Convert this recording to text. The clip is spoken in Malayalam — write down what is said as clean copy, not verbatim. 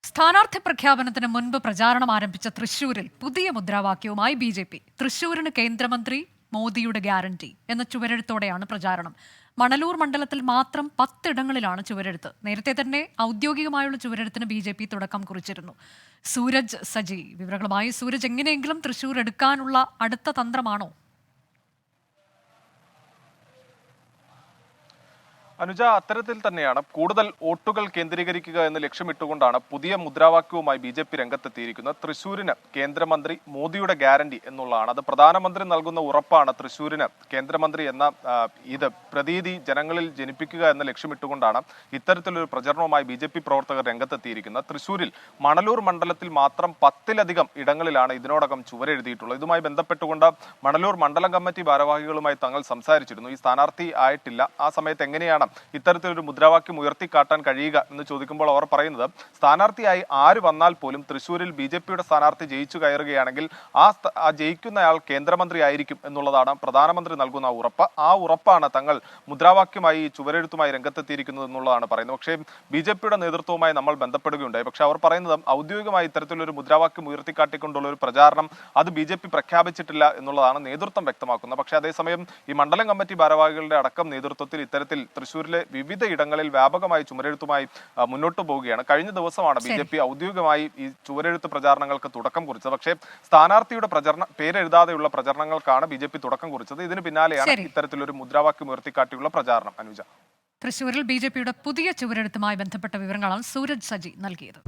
സ്ഥാനാർത്ഥി പ്രഖ്യാപനത്തിന് മുൻപ് പ്രചാരണം ആരംഭിച്ച തൃശൂരിൽ പുതിയ മുദ്രാവാക്യവുമായി ബി.ജെ.പി. തൃശൂരിന് കേന്ദ്രമന്ത്രി മോദിയുടെ ഗ്യാരണ്ടി എന്ന ചുവരെഴുത്തോടെയാണ് പ്രചാരണം. മണലൂർ മണ്ഡലത്തിൽ മാത്രം 10 ഇടങ്ങളിലാണ് ചുവരെഴുത്ത്. നേരത്തെ തന്നെ ഔദ്യോഗികമായുള്ള ചുവരെഴുത്തിന് ബി.ജെ.പി. തുടക്കം കുറിച്ചിരുന്നു. സൂരജ് സജി വിവരങ്ങളുമായി. സൂരജ്, എങ്ങനെയെങ്കിലും തൃശൂർ എടുക്കാനുള്ള അടുത്ത തന്ത്രമാണോ? അനുജ, അത്തരത്തിൽ തന്നെയാണ്. കൂടുതൽ വോട്ടുകൾ കേന്ദ്രീകരിക്കുക എന്ന് ലക്ഷ്യമിട്ടുകൊണ്ടാണ് പുതിയ മുദ്രാവാക്യവുമായി ബി.ജെ.പി. രംഗത്തെത്തിയിരിക്കുന്നത്. തൃശൂരിന് കേന്ദ്രമന്ത്രി മോദിയുടെ ഗ്യാരണ്ടി എന്നുള്ളതാണ്. അത് പ്രധാനമന്ത്രി നൽകുന്ന ഉറപ്പാണ്. തൃശൂരിന് കേന്ദ്രമന്ത്രി എന്ന ഇത് പ്രതീതി ജനങ്ങളിൽ ജനിപ്പിക്കുക എന്ന ലക്ഷ്യമിട്ടുകൊണ്ടാണ് ഇത്തരത്തിലൊരു പ്രചരണവുമായി ബി.ജെ.പി. പ്രവർത്തകർ രംഗത്തെത്തിയിരിക്കുന്നത്. തൃശൂരിൽ മണലൂർ മണ്ഡലത്തിൽ മാത്രം 10-ലധികം ഇടങ്ങളിലാണ് ഇതിനോടകം ചുവരെഴുതിയിട്ടുള്ളത്. ഇതുമായി ബന്ധപ്പെട്ടുകൊണ്ട് മണലൂർ മണ്ഡലം കമ്മിറ്റി ഭാരവാഹികളുമായി തങ്ങൾ സംസാരിച്ചിരുന്നു. ഈ സ്ഥാനാർത്ഥി ആയിട്ടില്ല. ആ സമയത്ത് എങ്ങനെയാണ് ഇത്തരത്തിലൊരു മുദ്രാവാക്യം ഉയർത്തിക്കാട്ടാൻ കഴിയുക എന്ന് ചോദിക്കുമ്പോൾ അവർ പറയുന്നത്, സ്ഥാനാർത്ഥിയായി ആര് വന്നാൽ പോലും തൃശൂരിൽ ബി.ജെ.പിയുടെ സ്ഥാനാർത്ഥി ജയിച്ചു കയറുകയാണെങ്കിൽ ആ ജയിക്കുന്നയാൾ കേന്ദ്രമന്ത്രി ആയിരിക്കും എന്നുള്ളതാണ് പ്രധാനമന്ത്രി നൽകുന്ന ഉറപ്പ്. ആ ഉറപ്പാണ് തങ്ങൾ മുദ്രാവാക്യമായി ചുവരെഴുത്തുമായി രംഗത്തെത്തിയിരിക്കുന്നത് എന്നുള്ളതാണ് പറയുന്നത്. പക്ഷേ ബി.ജെ.പിയുടെ നേതൃത്വവുമായി നമ്മൾ ബന്ധപ്പെടുകയുണ്ടായി. പക്ഷെ അവർ പറയുന്നത് ഔദ്യോഗികമായി ഇത്തരത്തിലൊരു മുദ്രാവാക്യം ഉയർത്തിക്കാട്ടിക്കൊണ്ടുള്ള ഒരു പ്രചാരണം അത് ബി.ജെ.പി. പ്രഖ്യാപിച്ചിട്ടില്ല എന്നുള്ളതാണ് നേതൃത്വം വ്യക്തമാക്കുന്നത്. പക്ഷേ അതേസമയം ഈ മണ്ഡലം കമ്മിറ്റി ഭാരവാഹികളുടെ അടക്കം നേതൃത്വത്തിൽ ഇത്തരത്തിൽ തൃശൂരിലെ വിവിധ ഇടങ്ങളിൽ വ്യാപകമായി ചുവരെഴുത്തുമായി മുന്നോട്ട് പോവുകയാണ്. കഴിഞ്ഞ ദിവസമാണ് ബി.ജെ.പി. ഔദ്യോഗികമായി ഈ ചുവരെഴുത്ത് പ്രചാരണങ്ങൾക്ക് തുടക്കം കുറിച്ചത്. പക്ഷേ സ്ഥാനാർത്ഥിയുടെ പേരെഴുതാതെയുള്ള പ്രചരണങ്ങൾക്കാണ് ബി.ജെ.പി. തുടക്കം കുറിച്ചത്. ഇതിന് പിന്നാലെയാണ് ഇത്തരത്തിലൊരു മുദ്രാവാക്യം ഉയർത്തിക്കാട്ടിയുള്ള പ്രചാരണം. അനുജ, തൃശൂരിൽ ബി.ജെ.പിയുടെ പുതിയ ചുവരെഴുത്തുമായി ബന്ധപ്പെട്ട വിവരങ്ങളാണ് സൂരജ് സജി നൽകിയത്.